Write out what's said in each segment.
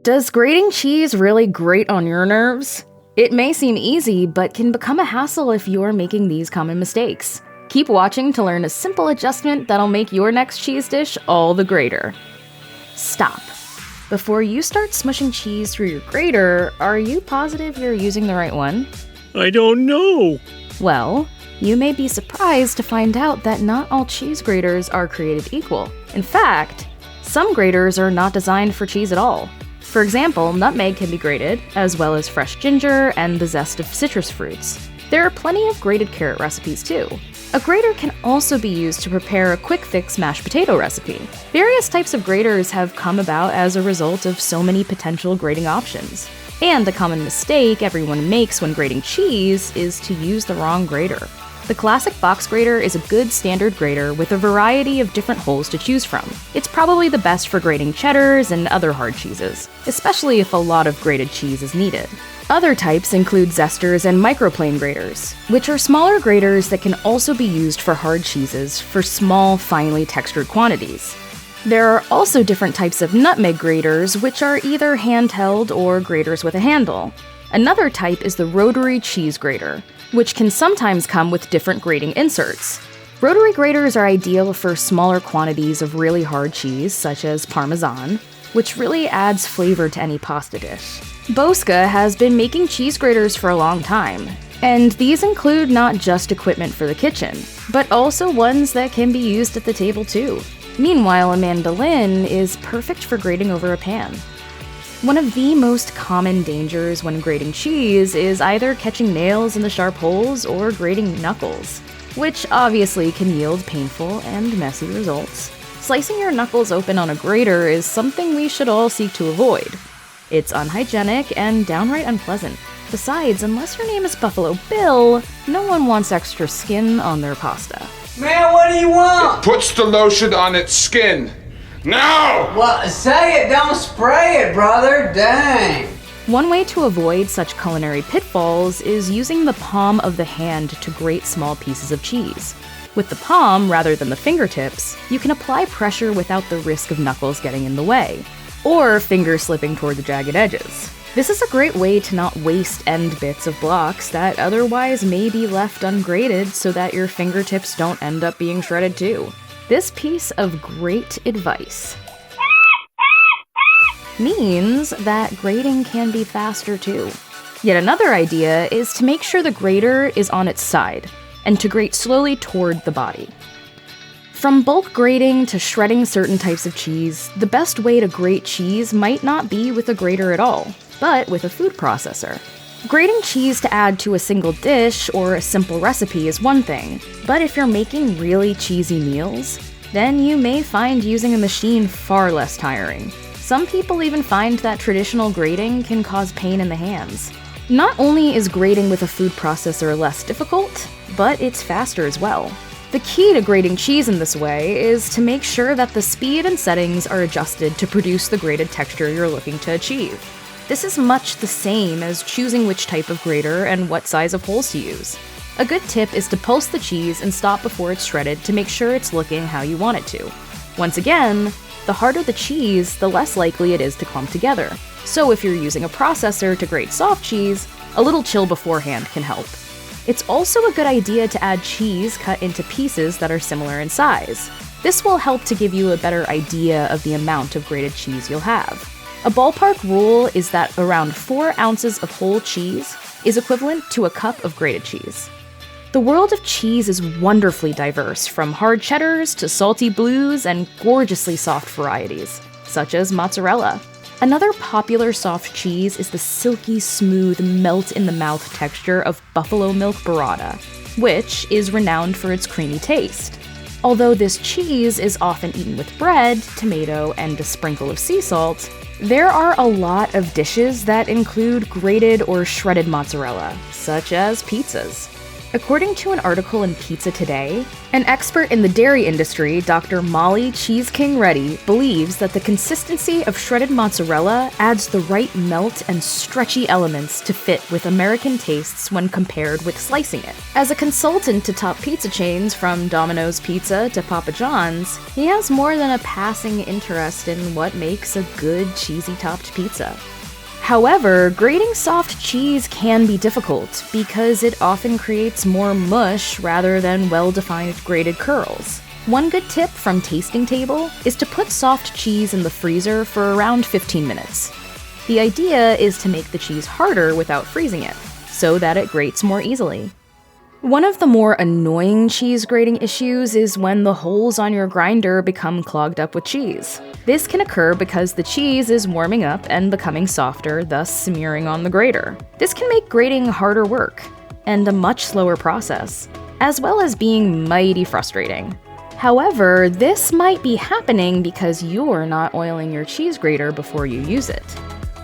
Does grating cheese really grate on your nerves? It may seem easy, but can become a hassle if you're making these common mistakes. Keep watching to learn a simple adjustment that'll make your next cheese dish all the greater. Stop. Before you start smushing cheese through your grater, are you positive you're using the right one? I don't know. Well, you may be surprised to find out that not all cheese graters are created equal. In fact, some graters are not designed for cheese at all. For example, nutmeg can be grated, as well as fresh ginger and the zest of citrus fruits. There are plenty of grated carrot recipes too. A grater can also be used to prepare a quick fix mashed potato recipe. Various types of graters have come about as a result of so many potential grating options. And a common mistake everyone makes when grating cheese is to use the wrong grater. The classic box grater is a good standard grater with a variety of different holes to choose from. It's probably the best for grating cheddars and other hard cheeses, especially if a lot of grated cheese is needed. Other types include zesters and microplane graters, which are smaller graters that can also be used for hard cheeses for small, finely textured quantities. There are also different types of nutmeg graters, which are either handheld or graters with a handle. Another type is the rotary cheese grater, which can sometimes come with different grating inserts. Rotary graters are ideal for smaller quantities of really hard cheese, such as Parmesan, which really adds flavor to any pasta dish. Bosca has been making cheese graters for a long time, and these include not just equipment for the kitchen, but also ones that can be used at the table too. Meanwhile, a mandolin is perfect for grating over a pan. One of the most common dangers when grating cheese is either catching nails in the sharp holes or grating knuckles, which obviously can yield painful and messy results. Slicing your knuckles open on a grater is something we should all seek to avoid. It's unhygienic and downright unpleasant. Besides, unless your name is Buffalo Bill, no one wants extra skin on their pasta. Man, what do you want? It puts the lotion on its skin. Now! Well, say it, don't spray it, brother. Dang. One way to avoid such culinary pitfalls is using the palm of the hand to grate small pieces of cheese. With the palm, rather than the fingertips, you can apply pressure without the risk of knuckles getting in the way, or fingers slipping toward the jagged edges. This is a great way to not waste end bits of blocks that otherwise may be left ungrated so that your fingertips don't end up being shredded too. This piece of great advice means that grating can be faster too. Yet another idea is to make sure the grater is on its side, and to grate slowly toward the body. From bulk grating to shredding certain types of cheese, the best way to grate cheese might not be with a grater at all, but with a food processor. Grating cheese to add to a single dish or a simple recipe is one thing, but if you're making really cheesy meals, then you may find using a machine far less tiring. Some people even find that traditional grating can cause pain in the hands. Not only is grating with a food processor less difficult, but it's faster as well. The key to grating cheese in this way is to make sure that the speed and settings are adjusted to produce the grated texture you're looking to achieve. This is much the same as choosing which type of grater and what size of holes to use. A good tip is to pulse the cheese and stop before it's shredded to make sure it's looking how you want it to. Once again, the harder the cheese, the less likely it is to clump together. So if you're using a processor to grate soft cheese, a little chill beforehand can help. It's also a good idea to add cheese cut into pieces that are similar in size. This will help to give you a better idea of the amount of grated cheese you'll have. A ballpark rule is that around 4 ounces of whole cheese is equivalent to a cup of grated cheese. The world of cheese is wonderfully diverse, from hard cheddars to salty blues and gorgeously soft varieties, such as mozzarella. Another popular soft cheese is the silky smooth melt-in-the-mouth texture of buffalo milk burrata, which is renowned for its creamy taste. Although this cheese is often eaten with bread, tomato, and a sprinkle of sea salt, there are a lot of dishes that include grated or shredded mozzarella, such as pizzas. According to an article in Pizza Today, an expert in the dairy industry, Dr. Molly Cheese King Reddy, believes that the consistency of shredded mozzarella adds the right melt and stretchy elements to fit with American tastes when compared with slicing it. As a consultant to top pizza chains from Domino's Pizza to Papa John's, he has more than a passing interest in what makes a good cheesy-topped pizza. However, grating soft cheese can be difficult because it often creates more mush rather than well-defined grated curls. One good tip from Tasting Table is to put soft cheese in the freezer for around 15 minutes. The idea is to make the cheese harder without freezing it, so that it grates more easily. One of the more annoying cheese grating issues is when the holes on your grinder become clogged up with cheese. This can occur because the cheese is warming up and becoming softer, thus smearing on the grater. This can make grating harder work, and a much slower process, as well as being mighty frustrating. However, this might be happening because you're not oiling your cheese grater before you use it.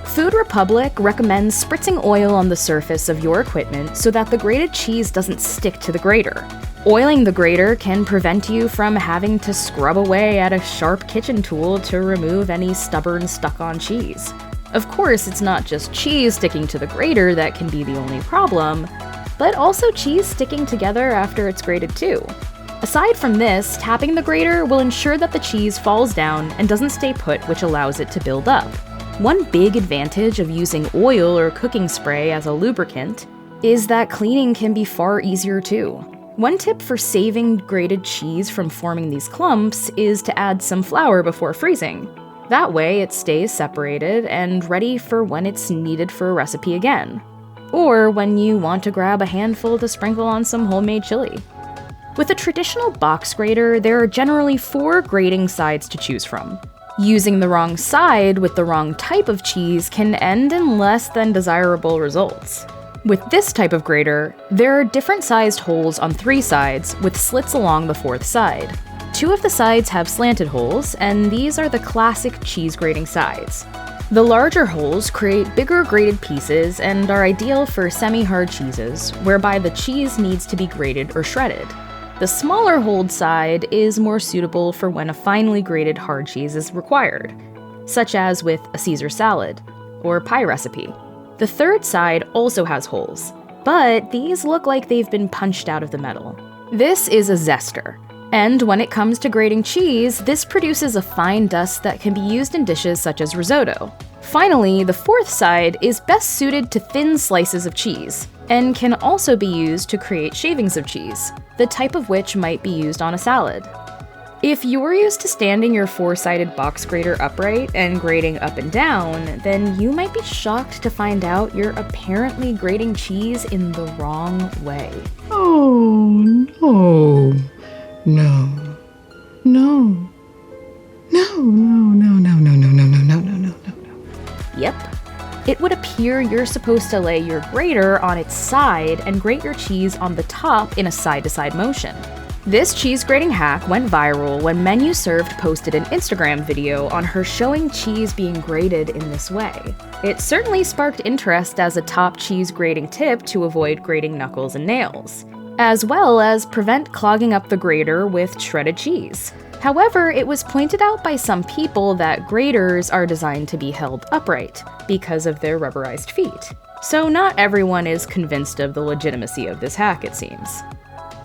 Food Republic recommends spritzing oil on the surface of your equipment so that the grated cheese doesn't stick to the grater. Oiling the grater can prevent you from having to scrub away at a sharp kitchen tool to remove any stubborn stuck-on cheese. Of course, it's not just cheese sticking to the grater that can be the only problem, but also cheese sticking together after it's grated too. Aside from this, tapping the grater will ensure that the cheese falls down and doesn't stay put, which allows it to build up. One big advantage of using oil or cooking spray as a lubricant is that cleaning can be far easier too. One tip for saving grated cheese from forming these clumps is to add some flour before freezing. That way it stays separated and ready for when it's needed for a recipe again. Or when you want to grab a handful to sprinkle on some homemade chili. With a traditional box grater, there are generally 4 grating sides to choose from. Using the wrong side with the wrong type of cheese can end in less than desirable results. With this type of grater, there are different sized holes on 3 sides with slits along the 4th side. 2 of the sides have slanted holes, and these are the classic cheese grating sides. The larger holes create bigger grated pieces and are ideal for semi-hard cheeses, whereby the cheese needs to be grated or shredded. The smaller holed side is more suitable for when a finely grated hard cheese is required, such as with a Caesar salad or pie recipe. The 3rd side also has holes, but these look like they've been punched out of the metal. This is a zester, and when it comes to grating cheese, this produces a fine dust that can be used in dishes such as risotto. Finally, the 4th side is best suited to thin slices of cheese, and can also be used to create shavings of cheese, the type of which might be used on a salad. If you're used to standing your 4-sided box grater upright and grating up and down, then you might be shocked to find out you're apparently grating cheese in the wrong way. Oh, no. No. No. No, no, no, no, no, no, no, no, no, no, no, no. Yep. It would appear you're supposed to lay your grater on its side and grate your cheese on the top in a side-to-side motion. This cheese grating hack went viral when Menu Served posted an Instagram video on her showing cheese being grated in this way. It certainly sparked interest as a top cheese grating tip to avoid grating knuckles and nails, as well as prevent clogging up the grater with shredded cheese. However, it was pointed out by some people that graters are designed to be held upright because of their rubberized feet. So not everyone is convinced of the legitimacy of this hack, it seems.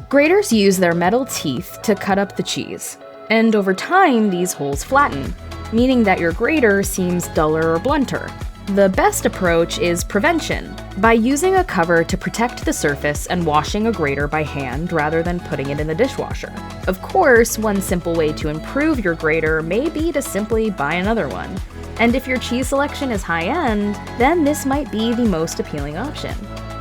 Graters use their metal teeth to cut up the cheese, and over time these holes flatten, meaning that your grater seems duller or blunter. The best approach is prevention, by using a cover to protect the surface and washing a grater by hand rather than putting it in the dishwasher. Of course, one simple way to improve your grater may be to simply buy another one. And if your cheese selection is high-end, then this might be the most appealing option.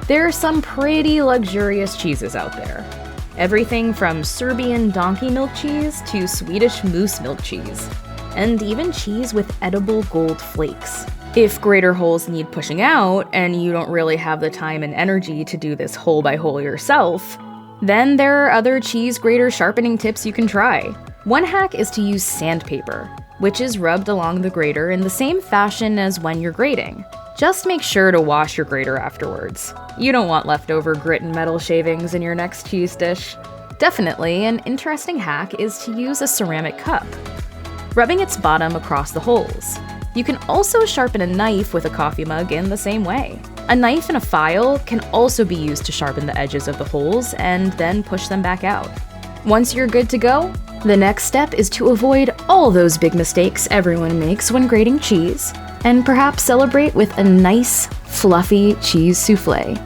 There are some pretty luxurious cheeses out there. Everything from Serbian donkey milk cheese to Swedish moose milk cheese, and even cheese with edible gold flakes. If grater holes need pushing out, and you don't really have the time and energy to do this hole by hole yourself, then there are other cheese grater sharpening tips you can try. One hack is to use sandpaper, which is rubbed along the grater in the same fashion as when you're grating. Just make sure to wash your grater afterwards. You don't want leftover grit and metal shavings in your next cheese dish. Definitely, an interesting hack is to use a ceramic cup, rubbing its bottom across the holes. You can also sharpen a knife with a coffee mug in the same way. A knife and a file can also be used to sharpen the edges of the holes and then push them back out. Once you're good to go, the next step is to avoid all those big mistakes everyone makes when grating cheese, and perhaps celebrate with a nice, fluffy cheese souffle.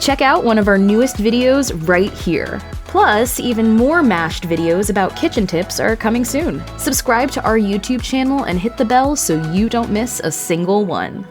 Check out one of our newest videos right here. Plus, even more mashed videos about kitchen tips are coming soon. Subscribe to our YouTube channel and hit the bell so you don't miss a single one.